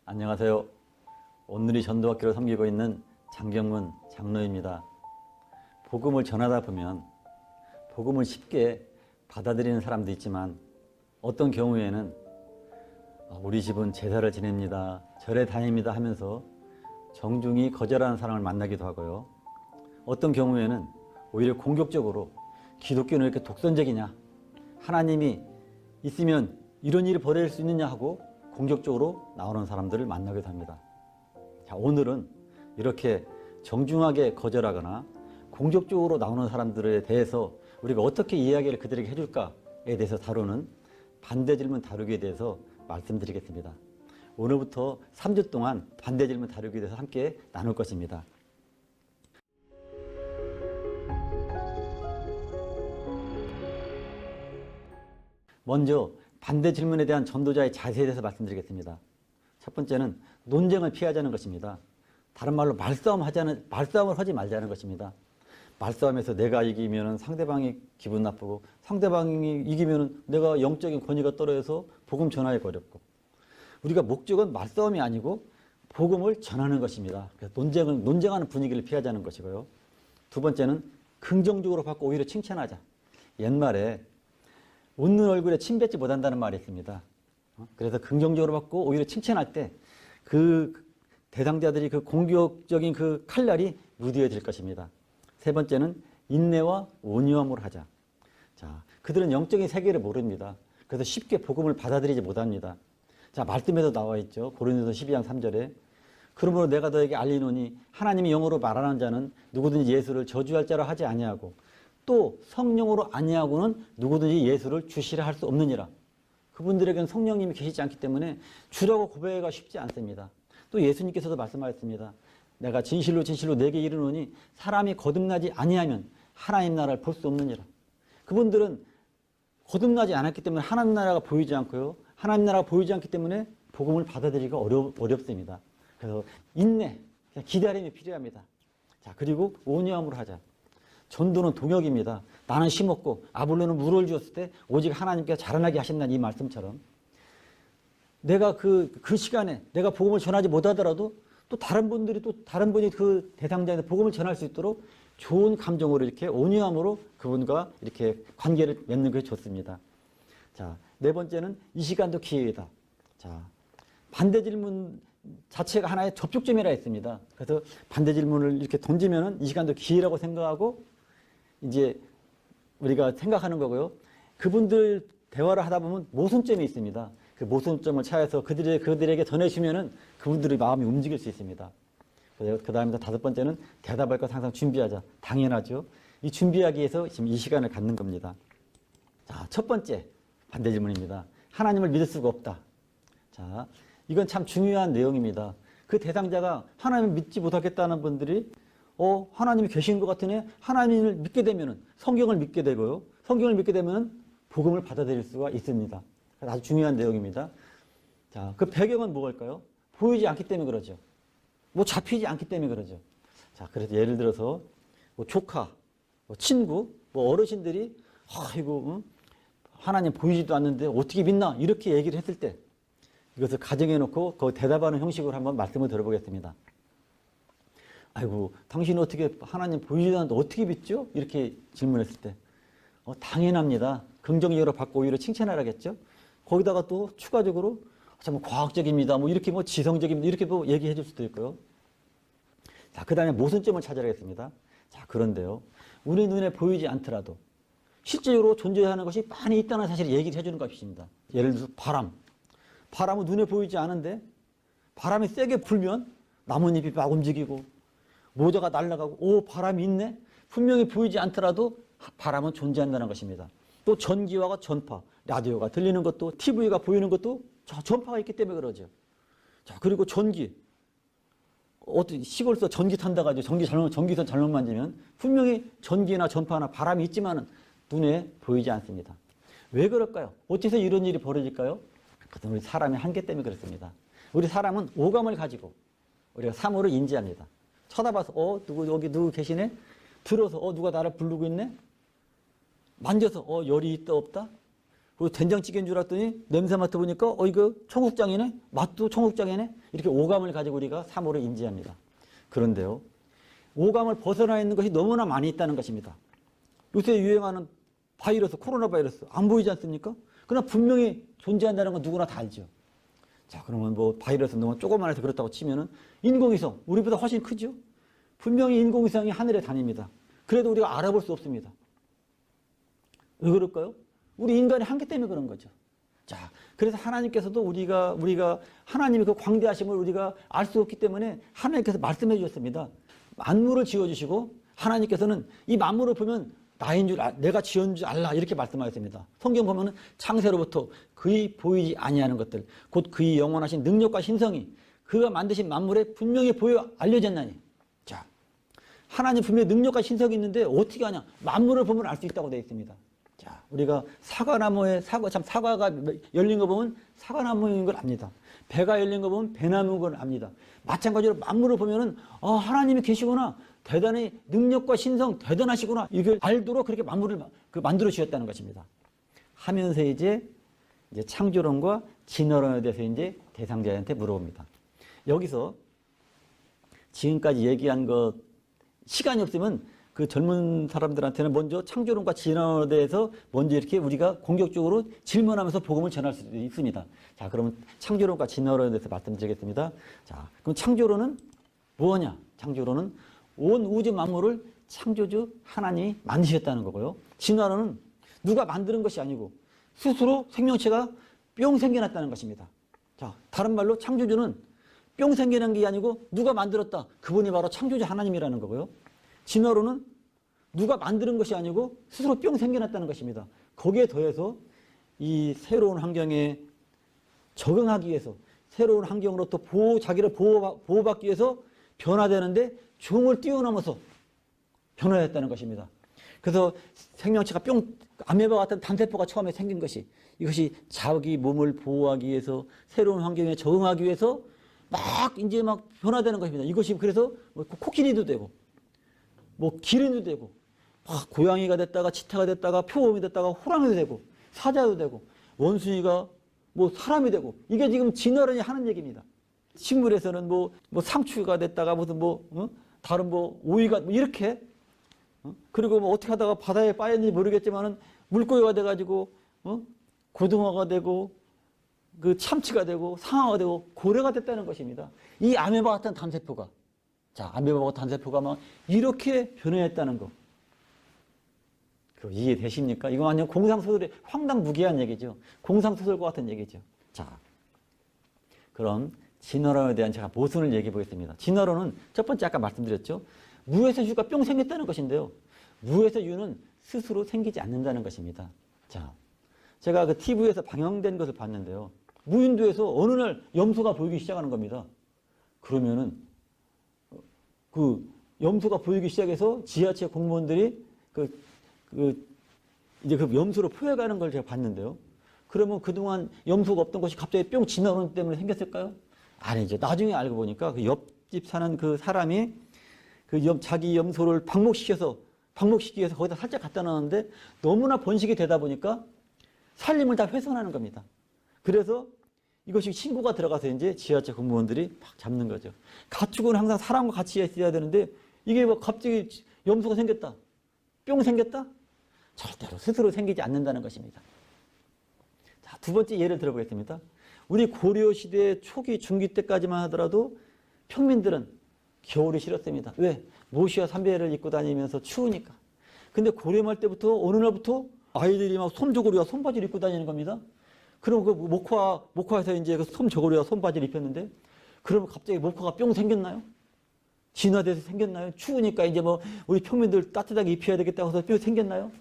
안녕하세요. 오늘이 전도학교를 섬기고 있는 장경문 장로입니다. 복음을 전하다 보면 복음을 쉽게 받아들이는 사람도 있지만 어떤 경우에는 우리 집은 제사를 지냅니다, 절에 다닙니다 하면서 정중히 거절하는 사람을 만나기도 하고요. 어떤 경우에는 오히려 공격적으로 기독교는 이렇게 독선적이냐, 하나님이 있으면 이런 일을 벌일 수 있느냐 하고 공격적으로 나오는 사람들을 만나기도 합니다. 자, 오늘은 이렇게 정중하게 거절하거나 공격적으로 나오는 사람들에 대해서 우리가 어떻게 이야기를 그들에게 해줄까에 대해서 다루는 반대 질문 다루기에 대해서 말씀드리겠습니다. 오늘부터 3주 동안 반대 질문 다루기에 대해서 함께 나눌 것입니다. 먼저 반대 질문에 대한 전도자의 자세에 대해서 말씀드리겠습니다. 첫 번째는 논쟁을 피하자는 것입니다. 다른 말로 말싸움을 하지 말자는 것입니다. 말싸움에서 내가 이기면 상대방이 기분 나쁘고 상대방이 이기면 내가 영적인 권위가 떨어져서 복음 전하기가 어렵고, 우리가 목적은 말싸움이 아니고 복음을 전하는 것입니다. 그래서 논쟁하는 분위기를 피하자는 것이고요. 두 번째는 긍정적으로 받고 오히려 칭찬하자. 옛말에 웃는 얼굴에 침 뱉지 못한다는 말이 있습니다. 그래서 긍정적으로 받고 오히려 칭찬할 때 그 대상자들이 그 공격적인 그 칼날이 무뎌질 것입니다. 세 번째는 인내와 온유함으로 하자. 자, 그들은 영적인 세계를 모릅니다. 그래서 쉽게 복음을 받아들이지 못합니다. 자, 말씀에도 나와 있죠. 고린도서 12장 3절에 그러므로 내가 너에게 알리노니 하나님이 영으로 말하는 자는 누구든지 예수를 저주할 자라 하지 아니하고 또 성령으로 아니하고는 누구든지 예수를 주시라 할 수 없느니라. 그분들에게는 성령님이 계시지 않기 때문에 주라고 고백하기가 쉽지 않습니다. 또 예수님께서도 말씀하셨습니다. 내가 진실로 진실로 내게 이르노니 사람이 거듭나지 아니하면 하나님 나라를 볼 수 없느니라. 그분들은 거듭나지 않았기 때문에 하나님 나라가 보이지 않고요. 하나님 나라가 보이지 않기 때문에 복음을 받아들이기가 어렵습니다. 그래서 인내, 기다림이 필요합니다. 자, 그리고 온유함으로 하자. 전도는 동역입니다. 나는 심었고 아볼로는 물을 주었을 때 오직 하나님께서 자라나게 하신다는 이 말씀처럼 내가 그 시간에 내가 복음을 전하지 못하더라도 또 다른 분이 그 대상자한테 복음을 전할 수 있도록 좋은 감정으로 이렇게 온유함으로 그분과 이렇게 관계를 맺는 것이 좋습니다. 자, 네 번째는 이 시간도 기회이다. 자, 반대 질문 자체가 하나의 접촉점이라 했습니다. 그래서 반대 질문을 이렇게 던지면은 이 시간도 기회라고 생각하고 이제 우리가 생각하는 거고요. 그분들 대화를 하다 보면 모순점이 있습니다. 그 모순점을 찾아서 그들에게 전해주면은 그분들의 마음이 움직일 수 있습니다. 그 다음에 다섯 번째는 대답할 것 항상 준비하자. 당연하죠. 이 준비하기 위해서 지금 이 시간을 갖는 겁니다. 자, 첫 번째 반대 질문입니다. 하나님을 믿을 수가 없다. 자, 이건 참 중요한 내용입니다. 그 대상자가 하나님을 믿지 못하겠다는 분들이 하나님이 계신 것 같으네. 하나님을 믿게 되면은 성경을 믿게 되고요. 성경을 믿게 되면은 복음을 받아들일 수가 있습니다. 아주 중요한 내용입니다. 자, 그 배경은 뭐일까요? 보이지 않기 때문에 그러죠. 잡히지 않기 때문에 그러죠. 자, 그래서 예를 들어서 조카, 친구, 어르신들이 아이고 하나님 보이지도 않는데 어떻게 믿나 이렇게 얘기를 했을 때 이것을 가정해 놓고 그 대답하는 형식으로 한번 말씀을 들어보겠습니다. 아이고, 당신은 어떻게 하나님 보이지도 않는데 어떻게 믿죠? 이렇게 질문했을 때 당연합니다. 긍정적으로 받고 오히려 칭찬하라겠죠? 거기다가 또 추가적으로 참 과학적입니다. 이렇게 지성적입니다. 이렇게 얘기해 줄 수도 있고요. 자, 그 다음에 모순점을 찾아야겠습니다. 자, 그런데요. 우리 눈에 보이지 않더라도 실제로 존재하는 것이 많이 있다는 사실을 얘기를 해주는 것입니다. 예를 들어서 바람은 눈에 보이지 않은데 바람이 세게 불면 나뭇잎이 막 움직이고 모자가 날아가고 바람이 있네? 분명히 보이지 않더라도 바람은 존재한다는 것입니다. 또 전기와 전파, 라디오가 들리는 것도 TV가 보이는 것도 전파가 있기 때문에 그러죠. 자, 그리고 전기. 시골에서 전기 탄다 가지고 전기선 잘못 만지면 분명히 전기나 전파나 바람이 있지만은 눈에 보이지 않습니다. 왜 그럴까요? 어째서 이런 일이 벌어질까요? 그것은 우리 사람의 한계 때문에 그렇습니다. 우리 사람은 오감을 가지고 우리가 사물을 인지합니다. 쳐다봐서 누구 여기 누구 계시네? 들어서 누가 나를 부르고 있네? 만져서 열이 있다 없다? 그리고 된장찌개인 줄 알았더니 냄새 맡아보니까 이거 청국장이네? 맛도 청국장이네? 이렇게 오감을 가지고 우리가 사물을 인지합니다. 그런데요, 오감을 벗어나 있는 것이 너무나 많이 있다는 것입니다. 요새 유행하는 바이러스, 코로나 바이러스 안 보이지 않습니까? 그러나 분명히 존재한다는 건 누구나 다 알죠. 자, 그러면 뭐 바이러스 너무 조그만해서 그렇다고 치면은 인공위성 우리보다 훨씬 크죠. 분명히 인공위성이 하늘에 다닙니다. 그래도 우리가 알아볼 수 없습니다. 왜 그럴까요? 우리 인간의 한계 때문에 그런 거죠. 자, 그래서 하나님께서도 우리가 하나님의 그 광대하심을 우리가 알 수 없기 때문에 하나님께서 말씀해 주셨습니다. 만물을 지어주시고 하나님께서는 이 만물을 보면 나인 줄 내가 지은 줄 알라 이렇게 말씀하셨습니다. 성경 보면은 창세로부터 그의 보이지 아니하는 것들 곧 그의 영원하신 능력과 신성이 그가 만드신 만물에 분명히 보여 알려졌나니. 자, 하나님 분명히 능력과 신성이 있는데 어떻게 하냐? 만물을 보면 알 수 있다고 되어 있습니다. 자, 우리가 사과나무에 사과가 열린 거 보면 사과나무인 걸 압니다. 배가 열린 거 보면 배나무인 걸 압니다. 마찬가지로 만물을 보면은 하나님이 계시구나. 대단히 능력과 신성 대단하시구나. 이걸 알도록 그렇게 만물을 만들어 주셨다는 것입니다. 하면서 이제 창조론과 진화론에 대해서 이제 대상자한테 물어봅니다. 여기서 지금까지 얘기한 것 시간이 없으면 그 젊은 사람들한테는 먼저 창조론과 진화론에 대해서 먼저 이렇게 우리가 공격적으로 질문하면서 복음을 전할 수도 있습니다. 자, 그러면 창조론과 진화론에 대해서 말씀드리겠습니다. 자, 그럼 창조론은 뭐냐? 창조론은 온 우주 만물을 창조주 하나님이 만드셨다는 거고요. 진화론은 누가 만드는 것이 아니고 스스로 생명체가 뿅 생겨났다는 것입니다. 자, 다른 말로 창조주는 뿅 생겨난 게 아니고 누가 만들었다. 그분이 바로 창조주 하나님이라는 거고요. 진화론은 누가 만드는 것이 아니고 스스로 뿅 생겨났다는 것입니다. 거기에 더해서 이 새로운 환경에 적응하기 위해서 새로운 환경으로부터 자기를 보호받기 위해서 변화되는데 종을 뛰어넘어서 변화했다는 것입니다. 그래서 생명체가 아메바 같은 단세포가 처음에 생긴 것이 이것이 자기 몸을 보호하기 위해서 새로운 환경에 적응하기 위해서 막 변화되는 것입니다. 이것이 그래서 코끼리도 되고 기린도 되고 고양이가 됐다가 치타가 됐다가 표범이 됐다가 호랑이도 되고 사자도 되고 원숭이가 사람이 되고 이게 지금 진화론이 하는 얘기입니다. 식물에서는 상추가 됐다가 무슨 다른 오이가 이렇게 그리고 어떻게 하다가 바다에 빠졌는지 모르겠지만은 물고기가 돼가지고 고등어가 되고 그 참치가 되고 상어가 되고 고래가 됐다는 것입니다. 이 아메바 같은 단세포가 아메바 같은 단세포가 막 이렇게 변해했다는 거. 이해되십니까? 이거 완전 공상소설의 황당무계한 얘기죠. 공상소설과 같은 얘기죠. 자, 그럼 진화론에 대한 제가 모순을 얘기해 보겠습니다. 진화론은 첫 번째 아까 말씀드렸죠. 무에서 유가 뿅 생겼다는 것인데요. 무에서 유는 스스로 생기지 않는다는 것입니다. 자, 제가 그 TV에서 방영된 것을 봤는데요. 무인도에서 어느 날 염소가 보이기 시작하는 겁니다. 그러면은 그 염소가 보이기 시작해서 지하철 공무원들이 이제 그 염소로 포획하는 걸 제가 봤는데요. 그러면 그동안 염소가 없던 것이 갑자기 뿅 진화론 때문에 생겼을까요? 아니죠. 나중에 알고 보니까 그 옆집 사는 그 사람이 자기 염소를 방목시키기 위해서 거기다 살짝 갖다 놨는데 너무나 번식이 되다 보니까 살림을 다 훼손하는 겁니다. 그래서 이것이 신고가 들어가서 이제 지하철 공무원들이 막 잡는 거죠. 가축은 항상 사람과 같이 있어야 되는데 이게 갑자기 염소가 생겼다. 뿅 생겼다? 절대로 스스로 생기지 않는다는 것입니다. 자, 두 번째 예를 들어보겠습니다. 우리 고려시대 초기 중기 때까지만 하더라도 평민들은 겨울이 싫었습니다. 왜? 모시와 삼베를 입고 다니면서 추우니까. 근데 고려말 때부터 어느 날부터 아이들이 막 솜저고리와 손바지를 입고 다니는 겁니다. 그럼 그 목화에서 이제 그 솜저고리와 손바지를 입혔는데 그러면 갑자기 목화가 뿅 생겼나요? 진화돼서 생겼나요? 추우니까 이제 우리 평민들 따뜻하게 입혀야 되겠다고 해서 뿅 생겼나요?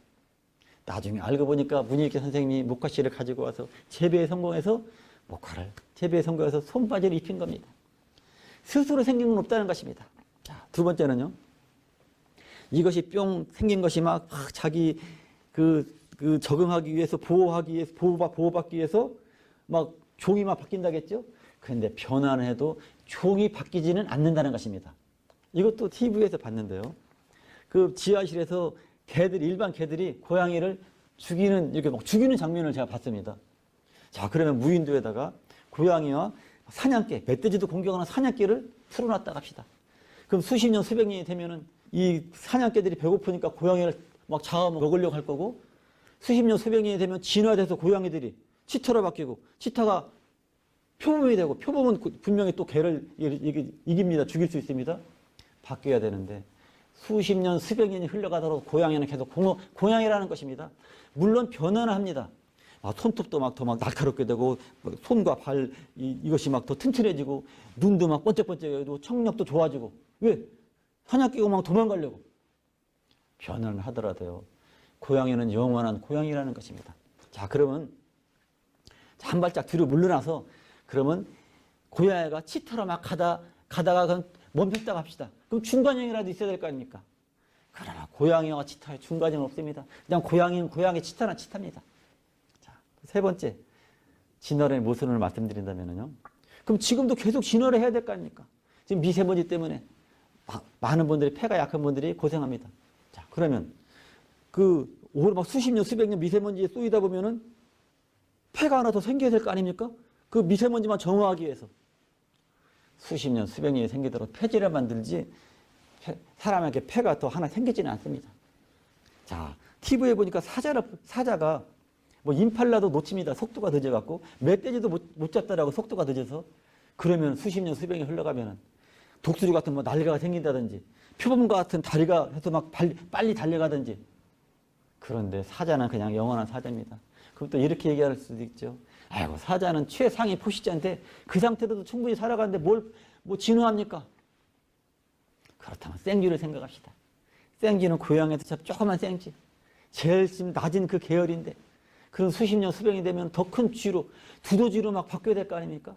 나중에 알고 보니까 문일계 선생님이 목화씨를 가지고 와서 재배에 성공해서 손바지를 입힌 겁니다. 스스로 생긴 건 없다는 것입니다. 자, 두 번째는요. 이것이 뿅 생긴 것이 자기 적응하기 위해서 보호받기 위해서 막 종이 막 바뀐다겠죠? 그런데 변화는 해도 종이 바뀌지는 않는다는 것입니다. 이것도 TV에서 봤는데요. 그 지하실에서 일반 개들이 고양이를 이렇게 막 죽이는 장면을 제가 봤습니다. 자, 그러면 무인도에다가 고양이와 사냥개, 멧돼지도 공격하는 사냥개를 풀어놨다 합시다. 그럼 수십 년, 수백 년이 되면은 이 사냥개들이 배고프니까 고양이를 막 잡아먹으려고 할 거고, 수십 년, 수백 년이 되면 진화돼서 고양이들이 치타로 바뀌고, 치타가 표범이 되고, 표범은 분명히 또 개를 이깁니다. 죽일 수 있습니다. 바뀌어야 되는데, 수십 년, 수백 년이 흘러가도록 고양이는 계속 고양이라는 것입니다. 물론 변화는 합니다. 손톱도 더 날카롭게 되고, 손과 발, 이것이 더 튼튼해지고, 눈도 번쩍번쩍해지고, 청력도 좋아지고. 왜? 사냥개가 도망가려고. 변화는 하더라도요, 고양이는 영원한 고양이라는 것입니다. 자, 그러면, 한 발짝 뒤로 물러나서, 그러면 고양이가 치타로 막 가다가 그냥 멈췄다고 합시다. 그럼 중간형이라도 있어야 될 거 아닙니까? 그러나 고양이와 치타의 중간형은 없습니다. 그냥 고양이는 고양이, 치타는 치타입니다. 자, 세 번째, 진화론의 모순을 말씀드린다면요. 그럼 지금도 계속 진화를 해야 될 거 아닙니까? 지금 미세먼지 때문에 많은 분들이, 폐가 약한 분들이 고생합니다. 자, 그러면 막 수십 년, 수백 년 미세먼지에 쏘이다 보면은 폐가 하나 더 생겨야 될 거 아닙니까? 그 미세먼지만 정화하기 위해서. 수십 년, 수백 년이 생기도록 폐질을 만들지 사람에게 폐가 더 하나 생기지는 않습니다. 자, TV에 보니까 사자가 임팔라도 놓칩니다. 속도가 늦어갖고. 멧돼지도 못 잡더라고, 속도가 늦어서. 그러면 수십 년, 수백 년 흘러가면은 독수리 같은 날개가 생긴다든지, 표범과 같은 다리가 해서 빨리 달려가든지. 그런데 사자는 그냥 영원한 사자입니다. 그럼 또 이렇게 얘기할 수도 있죠. 아이고, 사자는 최상위 포식자인데 그 상태로도 충분히 살아가는데 뭘 진화합니까? 그렇다면 생쥐를 생각합시다. 생쥐는 고양이에서 조그만 생쥐. 제일 낮은 그 계열인데, 그런 수십 년, 수백 년이 되면 더 큰 쥐로, 두더지로 바뀌어야 될 거 아닙니까?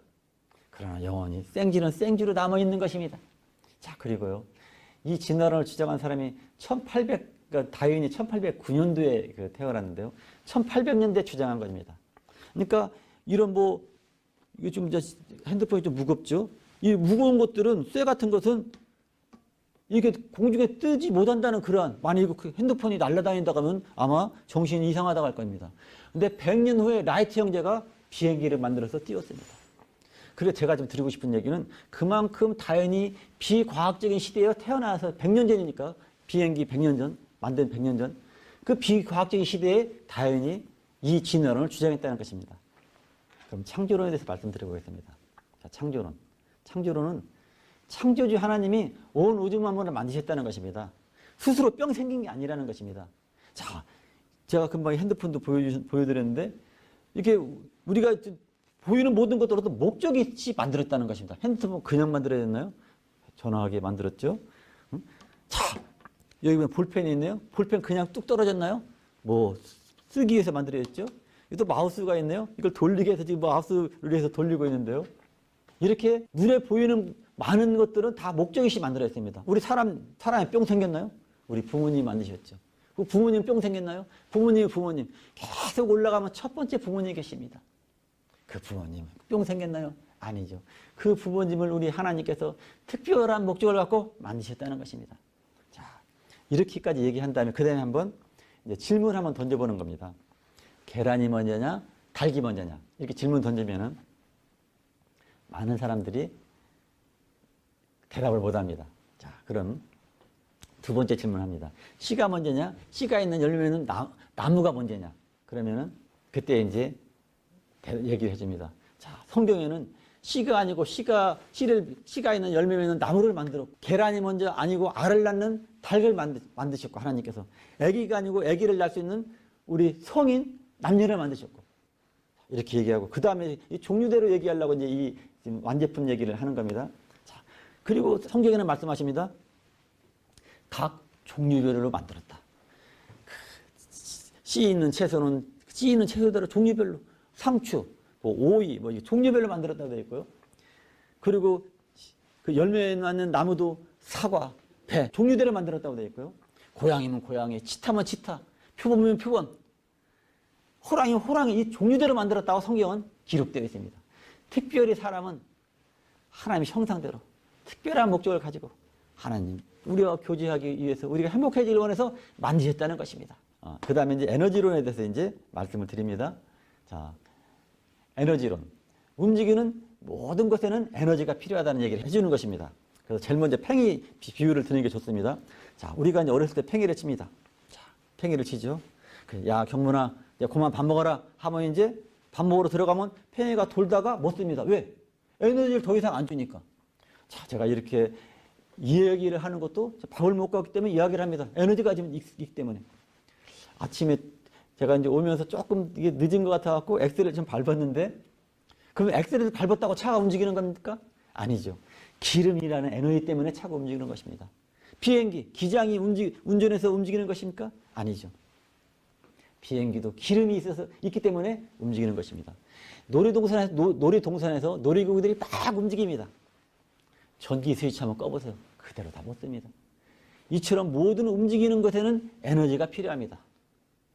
그러나 영원히 생쥐는 생쥐로 남아있는 것입니다. 자, 그리고요, 이 진화론을 주장한 사람이 다윈이 1809년도에 태어났는데요. 1800년대에 주장한 겁니다. 그러니까 이런 이게 좀 핸드폰이 좀 무겁죠? 이 무거운 것들은, 쇠 같은 것은 이게 공중에 뜨지 못한다는 그러한, 만약 핸드폰이 날아다닌다고 하면 아마 정신이 이상하다고 할 겁니다. 근데 100년 후에 라이트 형제가 비행기를 만들어서 띄웠습니다. 그래서 제가 좀 드리고 싶은 얘기는, 그만큼 다윈이 비과학적인 시대에 태어나서 100년 전이니까, 비행기 100년 전, 만든 100년 전, 그 비과학적인 시대에 다윈이 이 진화론을 주장했다는 것입니다. 그럼 창조론에 대해서 말씀드려보겠습니다. 자, 창조론. 창조론은 창조주 하나님이 온 우주 만물을 만드셨다는 것입니다. 스스로 뿅 생긴 게 아니라는 것입니다. 자, 제가 금방 핸드폰도 보여드렸는데, 이게 우리가 보이는 모든 것들로도 목적이 있이 만들었다는 것입니다. 핸드폰 그냥 만들어야 됐나요? 전화하게 만들었죠. 자, 여기 보면 볼펜이 있네요. 볼펜 그냥 뚝 떨어졌나요? 쓰기 위해서 만들어졌죠. 또 마우스가 있네요. 이걸 돌리게 해서 지금 마우스를 해서 돌리고 있는데요. 이렇게 눈에 보이는 많은 것들은 다 목적이 있이 만들어졌습니다. 우리 사람이 뿅 생겼나요? 우리 부모님이 만드셨죠. 그 부모님 뿅 생겼나요? 부모님. 계속 올라가면 첫 번째 부모님이 계십니다. 그 부모님 뿅 생겼나요? 아니죠. 그 부모님을 우리 하나님께서 특별한 목적을 갖고 만드셨다는 것입니다. 자, 이렇게까지 얘기한 다음에 그 다음에 한번 이제 질문 한번 던져보는 겁니다. 계란이 먼저냐, 닭이 먼저냐, 이렇게 질문 던지면은 많은 사람들이 대답을 못 합니다. 자, 그럼 두 번째 질문합니다. 씨가 먼저냐, 씨가 있는 열매는 나무가 먼저냐. 그러면은 그때 이제 얘기를 해줍니다. 자, 성경에는 씨가 아니고 씨가 있는 열매는 나무를 만들었고, 계란이 먼저 아니고 알을 낳는 닭을 만드셨고, 하나님께서 아기가 아니고 아기를 낳을 수 있는 우리 성인 남녀를 만드셨고, 이렇게 얘기하고, 그 다음에 이 종류대로 얘기하려고 이제 이 지금 완제품 얘기를 하는 겁니다. 자, 그리고 성경에는 말씀하십니다. 각 종류별로 만들었다. 씨 있는 채소대로 종류별로, 상추, 오이, 종류별로 만들었다고 되어 있고요. 그리고 그 열매 낳는 나무도 사과, 배, 종류대로 만들었다고 되어 있고요. 고양이면 고양이, 치타면 치타, 표범이면 표범. 호랑이 이 종류대로 만들었다고 성경은 기록되어 있습니다. 특별히 사람은 하나님의 형상대로 특별한 목적을 가지고 하나님 우리와 교제하기 위해서 우리가 행복해지길 원해서 만드셨다는 것입니다. 그 다음에 이제 에너지론에 대해서 이제 말씀을 드립니다. 자, 에너지론. 움직이는 모든 것에는 에너지가 필요하다는 얘기를 해주는 것입니다. 그래서 제일 먼저 팽이 비유를 드는 게 좋습니다. 자, 우리가 이제 어렸을 때 팽이를 칩니다. 자, 팽이를 치죠. 야, 경문아, 이제 그만 밥 먹어라 하면 이제 밥 먹으러 들어가면 팽이가 돌다가 못 씁니다. 왜? 에너지를 더 이상 안 주니까. 자, 제가 이렇게 이야기를 하는 것도 밥을 못 갔기 때문에 이야기를 합니다. 에너지가 지금 있기 때문에. 아침에 제가 이제 오면서 조금 이게 늦은 것 같아갖고 엑셀을 좀 밟았는데, 그럼 엑셀을 밟았다고 차가 움직이는 겁니까? 아니죠. 기름이라는 에너지 때문에 차가 움직이는 것입니다. 비행기, 기장이 운전해서 움직이는 것입니까? 아니죠. 비행기도 기름이 있기 때문에 움직이는 것입니다. 놀이동산에서 놀이기구들이 막 움직입니다. 전기 스위치 한번 꺼보세요. 그대로 다 못 씁니다. 이처럼 모든 움직이는 것에는 에너지가 필요합니다.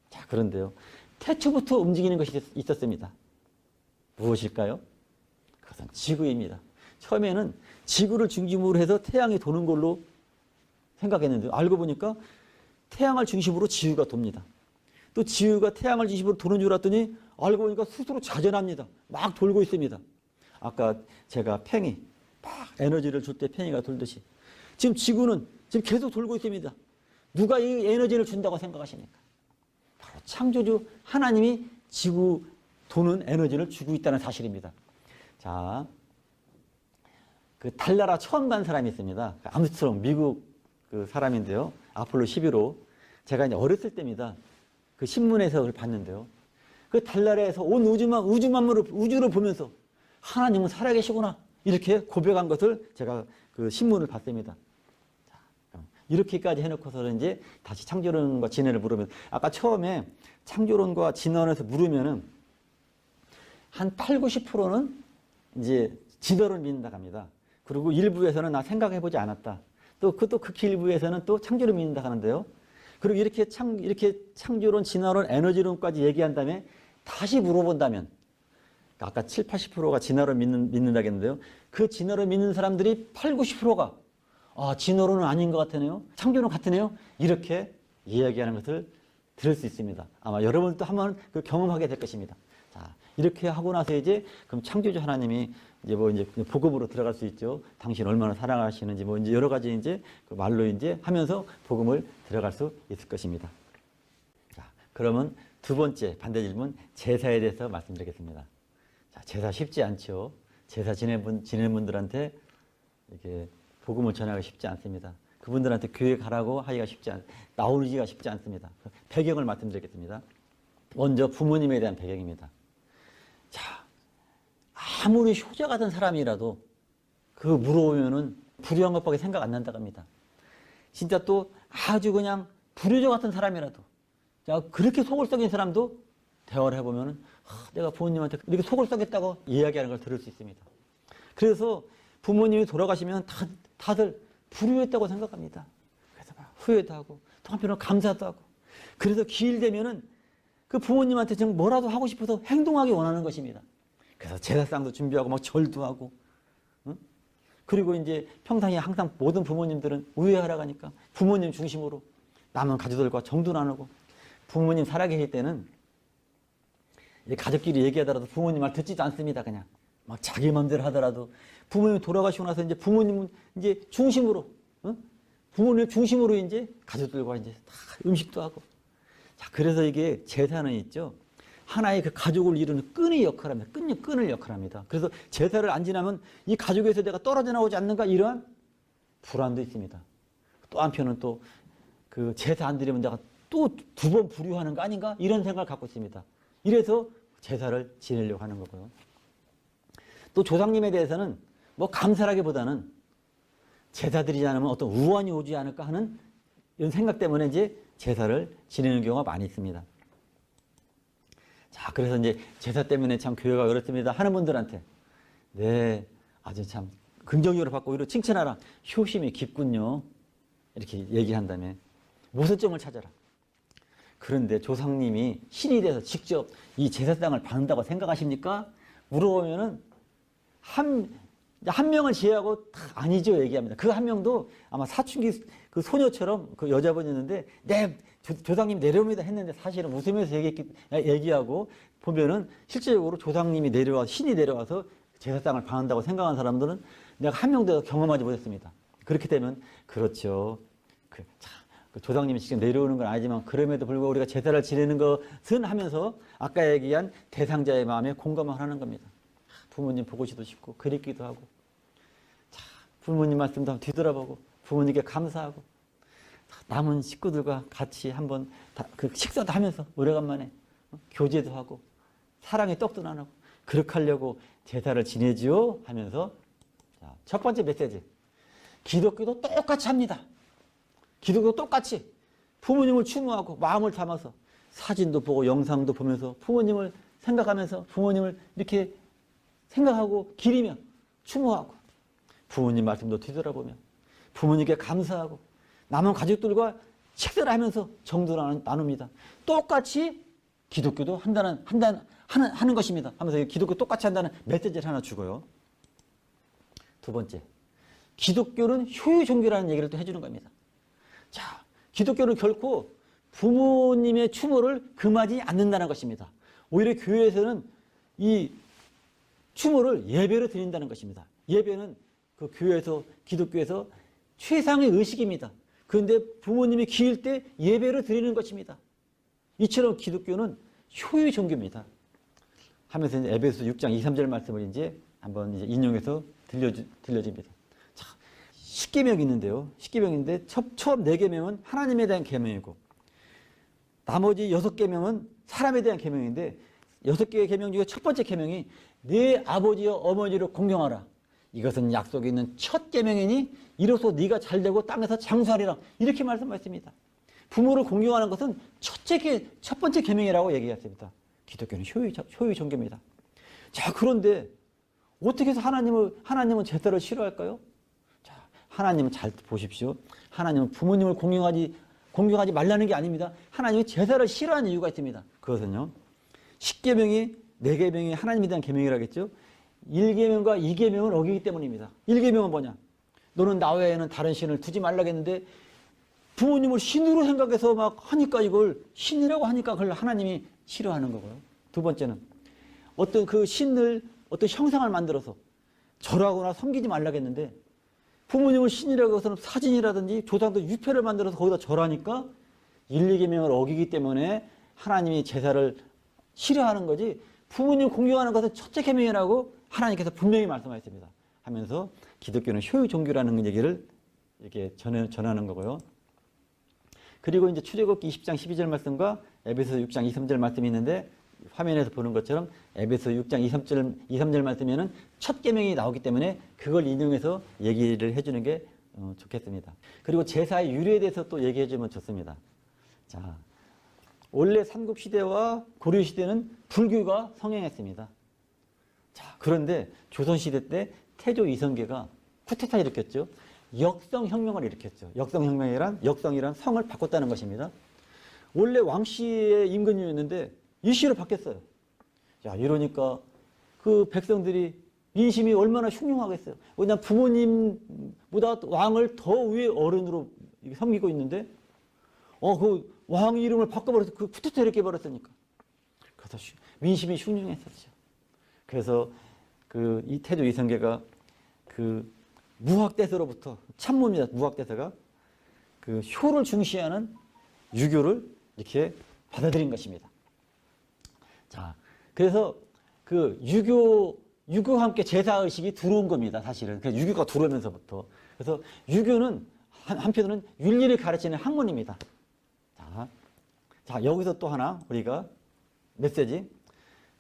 자, 그런데요. 태초부터 움직이는 것이 있었습니다. 무엇일까요? 그것은 지구입니다. 처음에는 지구를 중심으로 해서 태양이 도는 걸로 생각했는데 알고 보니까 태양을 중심으로 지구가 돕니다. 또 지구가 태양을 중심으로 도는 줄 알았더니 알고 보니까 스스로 자전합니다. 막 돌고 있습니다. 아까 제가 팽이 막 에너지를 줄 때 팽이가 돌듯이 지금 지구는 지금 계속 돌고 있습니다. 누가 이 에너지를 준다고 생각하십니까? 바로 창조주 하나님이 지구 도는 에너지를 주고 있다는 사실입니다. 자, 그 달나라 처음 간 사람이 있습니다. 암스트롱 미국 그 사람인데요. 아폴로 11호. 제가 이제 어렸을 때입니다. 그 신문에서 그걸 봤는데요. 그 달나라에서 온 우주를 보면서 하나님은 살아계시구나 이렇게 고백한 것을 제가 그 신문을 봤습니다. 자, 이렇게까지 해놓고서 이제 다시 창조론과 진화를 물으면 아까 처음에 창조론과 진화론에서 물으면은 한 8, 90%는 이제 진화를 믿는다고 합니다. 그리고 일부에서는 나 생각해보지 않았다. 또 극히 일부에서는 또 창조를 믿는다고 하는데요. 그리고 이렇게 창조론, 진화론, 에너지론까지 얘기한 다음에 다시 물어본다면 아까 7, 80%가 진화를 믿는다고 했는데요. 그 진화를 믿는 사람들이 8, 90%가 진화론은 아닌 것 같으네요. 창조론 같으네요. 이렇게 이야기하는 것을 들을 수 있습니다. 아마 여러분도 한번 그 경험하게 될 것입니다. 자, 이렇게 하고 나서 이제 그럼 창조주 하나님이 이제 복음으로 들어갈 수 있죠. 당신 얼마나 사랑하시는지 이제 여러 가지 이제 그 말로 이제 하면서 복음을 들어갈 수 있을 것입니다. 자, 그러면 두 번째 반대 질문 제사에 대해서 말씀드리겠습니다. 자, 제사 쉽지 않죠. 제사 지낸 분들한테 이렇게 복음을 전하기가 쉽지 않습니다. 그분들한테 교회 가라고 하기가 나오기가 쉽지 않습니다. 배경을 말씀드리겠습니다. 먼저 부모님에 대한 배경입니다. 자, 아무리 효자 같은 사람이라도 그 물어보면은 불효한 것밖에 생각 안 난다고 합니다. 진짜 또 아주 그냥 불효자 같은 사람이라도 자, 그렇게 속을 썩인 사람도 대화를 해보면은 내가 부모님한테 이렇게 속을 썩였다고 이야기하는 걸 들을 수 있습니다. 그래서 부모님이 돌아가시면 다들 불효했다고 생각합니다. 그래서 막 후회도 하고 또 한편으로 감사도 하고 그래서 기일 되면은 그 부모님한테 좀 뭐라도 하고 싶어서 행동하기 원하는 것입니다. 그래서 제사상도 준비하고 막 절도 하고, 응? 그리고 이제 평상시에 항상 모든 부모님들은 우애하라고 하니까 부모님 중심으로 남은 가족들과 정도 나누고 부모님 살아계실 때는 가족끼리 얘기하더라도 부모님 말 듣지도 않습니다. 그냥 막 자기 마음대로 하더라도 부모님 돌아가시고 나서 이제 부모님은 이제 중심으로, 응? 부모님 중심으로 이제 가족들과 이제 다 음식도 하고. 자, 그래서 이게 제사는 있죠. 하나의 그 가족을 이루는 끈의 역할을 합니다. 끈을 역할합니다. 그래서 제사를 안 지나면 이 가족에서 내가 떨어져 나오지 않는가 이러한 불안도 있습니다. 또 한편은 또 그 제사 안 드리면 내가 또 두 번 불효하는 거 아닌가 이런 생각을 갖고 있습니다. 이래서 제사를 지내려고 하는 거고요. 또 조상님에 대해서는 뭐 감사라기보다는 제사 드리지 않으면 어떤 우환이 오지 않을까 하는 이런 생각 때문에 이제 제사를 지내는 경우가 많이 있습니다. 자, 그래서 이제 제사 때문에 참 교회가 어렵습니다 하는 분들한테 네, 아주 참 긍정적으로 받고 오히려 칭찬하라. 효심이 깊군요. 이렇게 얘기한 다음에 모서점을 찾아라. 그런데 조상님이 신이 돼서 직접 이 제사상을 받는다고 생각하십니까? 물어보면은 한 명을 제외하고 다 아니죠 얘기합니다. 그 한 명도 아마 사춘기 그 소녀처럼 그 여자분이었는데 조상님 내려옵니다 했는데 사실은 웃으면서 얘기하고 보면은 실제적으로 조상님이 신이 내려와서 제사상을 받는다고 생각하는 사람들은 내가 한 명도 경험하지 못했습니다. 그렇게 되면 그렇죠. 그 조상님이 직접 내려오는 건 아니지만 그럼에도 불구하고 우리가 제사를 지내는 것은 하면서 아까 얘기한 대상자의 마음에 공감을 하는 겁니다. 부모님 보고 싶고 그립기도 하고 부모님 말씀도 한번 뒤돌아보고 부모님께 감사하고 남은 식구들과 같이 한번 그 식사도 하면서 오래간만에 교제도 하고 사랑의 떡도 나누고 그렇게 하려고 제사를 지내지요 하면서 첫 번째 메시지 기독교도 똑같이 합니다. 기독교도 똑같이 부모님을 추모하고 마음을 담아서 사진도 보고 영상도 보면서 부모님을 생각하면서 부모님을 이렇게 생각하고 기리며 추모하고 부모님 말씀도 뒤돌아보며 부모님께 감사하고 남은 가족들과 식사를 하면서 정도를 나눕니다. 똑같이 기독교도 하는 것입니다. 하면서 기독교 똑같이 한다는 메시지를 하나 주고요. 두 번째, 기독교는 효유 종교라는 얘기를 또 해주는 겁니다. 자, 기독교는 결코 부모님의 추모를 금하지 않는다는 것입니다. 오히려 교회에서는 이 추모를 예배로 드린다는 것입니다. 예배는 그 교회에서 기독교에서 최상의 의식입니다. 그런데 부모님이 기일 때 예배를 드리는 것입니다. 이처럼 기독교는 효유 종교입니다. 하면서 이제 에베소 6장 2, 3절 말씀을 이제 한번 이제 인용해서 들려줍니다. 자, 10계명이 있는데요. 10계명인데 처음 4계명은 하나님에 대한 계명이고 나머지 6계명은 사람에 대한 계명인데 6개의 계명 중에 첫 번째 계명이 네 아버지와 어머니를 공경하라. 이것은 약속이 있는 첫 계명이니 이로써 네가 잘되고 땅에서 장수하리라. 이렇게 말씀하셨습니다. 부모를 공경하는 것은 첫 번째 계명이라고 얘기했습니다. 기독교는 효유 종교입니다. 자, 그런데 어떻게 해서 하나님은 제사를 싫어할까요? 자, 하나님은 잘 보십시오. 하나님은 부모님을 공경하지 말라는 게 아닙니다. 하나님이 제사를 싫어하는 이유가 있습니다. 그것은요. 10계명이 4계명이 하나님에 대한 계명이라고 했죠. 1계명과 2계명은 어기기 때문입니다. 1계명은 뭐냐? 너는 나 외에는 다른 신을 두지 말라고 했는데 부모님을 신으로 생각해서 막 하니까 이걸 신이라고 하니까 그걸 하나님이 싫어하는 거고요. 두 번째는 어떤 그 신을 어떤 형상을 만들어서 절하거나 섬기지 말라고 했는데 부모님을 신이라고 해서는 사진이라든지 조상들 유패를 만들어서 거기다 절하니까 1, 2계명을 어기기 때문에 하나님이 제사를 싫어하는 거지 부모님 공경하는 것은 첫째 계명이라고 하나님께서 분명히 말씀하셨습니다. 하면서 기독교는 효유 종교라는 얘기를 이렇게 전하는 거고요. 그리고 이제 출애굽기 20장 12절 말씀과 에베소 6장 2, 3절 말씀이 있는데 화면에서 보는 것처럼 에베소 6장 2, 3절 말씀에는 첫 계명이 나오기 때문에 그걸 인용해서 얘기를 해주는 게 좋겠습니다. 그리고 제사의 유래에 대해서 또 얘기해 주면 좋습니다. 자, 원래 삼국시대와 고려시대는 불교가 성행했습니다. 자, 그런데 조선시대 때 태조 이성계가 쿠데타를 일으켰죠. 역성혁명을 일으켰죠. 역성이란 성을 바꿨다는 것입니다. 원래 왕씨의 임금님이었는데 이씨로 바뀌었어요. 자, 이러니까 그 백성들이 민심이 얼마나 흉흉하겠어요. 왜냐하면 부모님보다 왕을 더 위에 어른으로 섬기고 있는데 그 왕 이름을 바꿔버려서 그 쿠데타 이렇게 해버렸으니까. 그래서 민심이 흉흉했었죠. 그래서 이 태조 이성계가 무학대서로부터 참모입니다. 무학대서가 그 효를 중시하는 유교를 이렇게 받아들인 것입니다. 자, 그래서 그 유교와 함께 제사의식이 들어온 겁니다. 사실은. 그래서 유교가 들어오면서부터. 그래서 유교는 한편으로는 윤리를 가르치는 학문입니다. 자, 여기서 또 하나 우리가 메시지.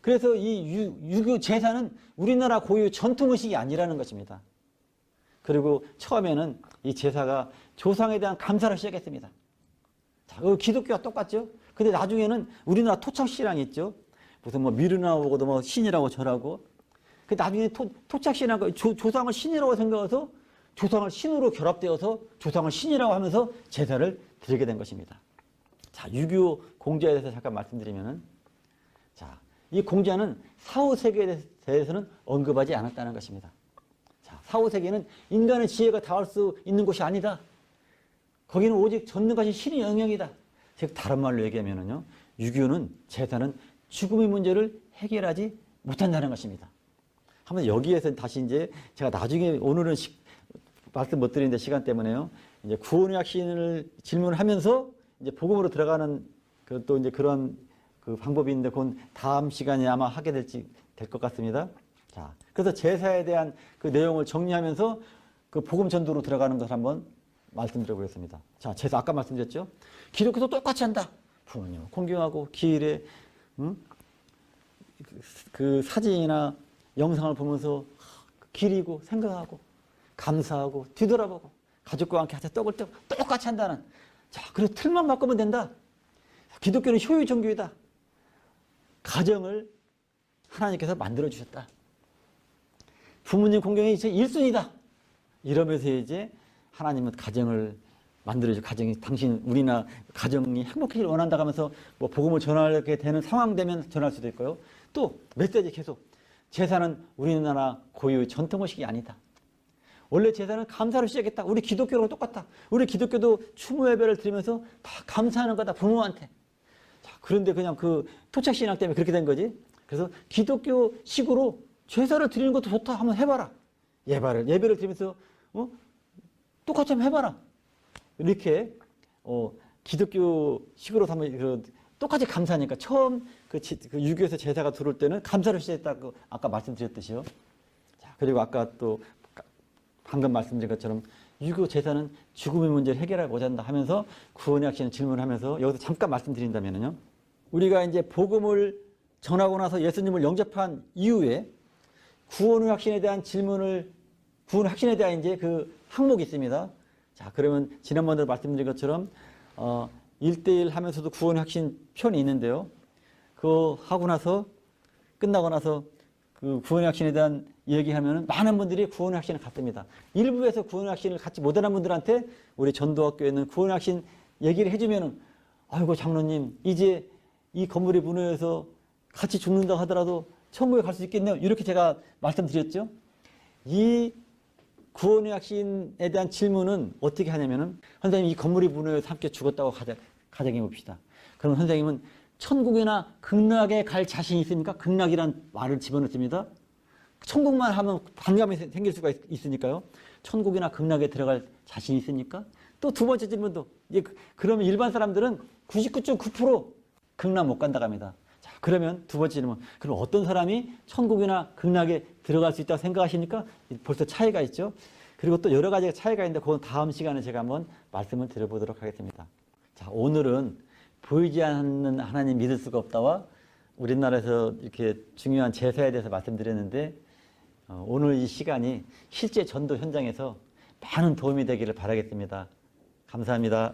그래서 이 유교 제사는 우리나라 고유 전통의식이 아니라는 것입니다. 그리고 처음에는 이 제사가 조상에 대한 감사를 시작했습니다. 자, 기독교와 똑같죠? 근데 나중에는 우리나라 토착신앙이 있죠? 무슨 미르나오고도 신이라고 절하고. 그 나중에 토착신앙, 조상을 신이라고 생각해서 조상을 신으로 결합되어서 조상을 신이라고 하면서 제사를 드리게 된 것입니다. 자, 유교 공자에 대해서 잠깐 말씀드리면은, 자, 이 공자는 사후세계에 대해서는 언급하지 않았다는 것입니다. 자, 사후세계는 인간의 지혜가 닿을 수 있는 곳이 아니다. 거기는 오직 전능하신 신의 영역이다. 즉 다른 말로 얘기하면은요, 유교는 제사는 죽음의 문제를 해결하지 못한다는 것입니다. 한번 여기에서 다시 이제 제가 나중에 오늘은 말씀 못 드리는데 시간 때문에요. 이제 구원의 확신을 질문하면서 이제 복음으로 들어가는 그 또 이제 그런 그 방법이 있는데 그건 다음 시간에 아마 하게 될 것 같습니다. 자, 그래서 제사에 대한 그 내용을 정리하면서 그 복음 전도로 들어가는 것을 한번 말씀드려 보겠습니다. 자, 제사 아까 말씀드렸죠. 기독교도 똑같이 한다. 부모님 공경하고 기일에 그 사진이나 영상을 보면서 기리고 생각하고 감사하고 뒤돌아보고 가족과 함께 같이 떡을 떼고 똑같이 한다는. 자, 그래서 틀만 바꾸면 된다. 기독교는 효율 종교이다. 가정을 하나님께서 만들어 주셨다. 부모님 공경이 이제 1순위다. 이러면서 이제 하나님은 가정을 만들어주고 가정이 당신 우리나 가정이 행복하기를 원한다 하면서 뭐 복음을 전하게 되는 상황 되면 전할 수도 있고요. 또 메시지 계속 제사는 우리나라 고유의 전통의식이 아니다. 원래 제사는 감사로 시작했다. 우리 기독교랑 똑같다. 우리 기독교도 추모 예배를 드리면서 다 감사하는 거다 부모한테. 자, 그런데 그냥 그 토착신앙 때문에 그렇게 된 거지. 그래서 기독교식으로 제사를 드리는 것도 좋다. 한번 해봐라. 예배를 드리면서 똑같이 한번 해봐라. 이렇게 기독교식으로 한번 똑같이 감사하니까 처음 그 유교에서 제사가 들어올 때는 감사를 시작했다고 아까 말씀드렸듯이요. 자, 그리고 아까 또 방금 말씀드린 것처럼 유교 제사는 죽음의 문제를 해결하고자 한다 하면서 구원의 확신을 질문하면서 여기서 잠깐 말씀드린다면요. 우리가 이제 복음을 전하고 나서 예수님을 영접한 이후에 구원의 확신에 대한 질문을 구원의 확신에 대한 이제 그 항목이 있습니다. 자, 그러면 지난번에 말씀드린 것처럼 1대1 하면서도 구원의 확신 편이 있는데요. 그거 하고 나서 끝나고 나서 그 구원의 확신에 대한 얘기하면 많은 분들이 구원의 확신을 갖습니다. 일부에서 구원의 확신을 갖지 못하는 분들한테 우리 전도학교에는 구원의 확신 얘기를 해주면은 아이고 장로님 이제 이 건물이 무너져서 같이 죽는다 하더라도 천국에 갈 수 있겠네요. 이렇게 제가 말씀드렸죠. 이 구원의 확신에 대한 질문은 어떻게 하냐면은 선생님 이 건물이 무너져서 함께 죽었다고 가정해 봅시다. 그럼 선생님은 천국이나 극락에 갈 자신이 있습니까? 극락이란 말을 집어넣습니다. 천국만 하면 반감이 생길 수가 있으니까요. 천국이나 극락에 들어갈 자신이 있습니까? 또 두 번째 질문도 그러면 일반 사람들은 99.9% 극락 못 간다고 합니다. 자, 그러면 두 번째 질문. 그럼 어떤 사람이 천국이나 극락에 들어갈 수 있다고 생각하십니까? 벌써 차이가 있죠. 그리고 또 여러 가지 차이가 있는데 그건 다음 시간에 제가 한번 말씀을 드려보도록 하겠습니다. 자, 오늘은 보이지 않는 하나님 믿을 수가 없다와 우리나라에서 이렇게 중요한 제사에 대해서 말씀드렸는데 오늘 이 시간이 실제 전도 현장에서 많은 도움이 되기를 바라겠습니다. 감사합니다.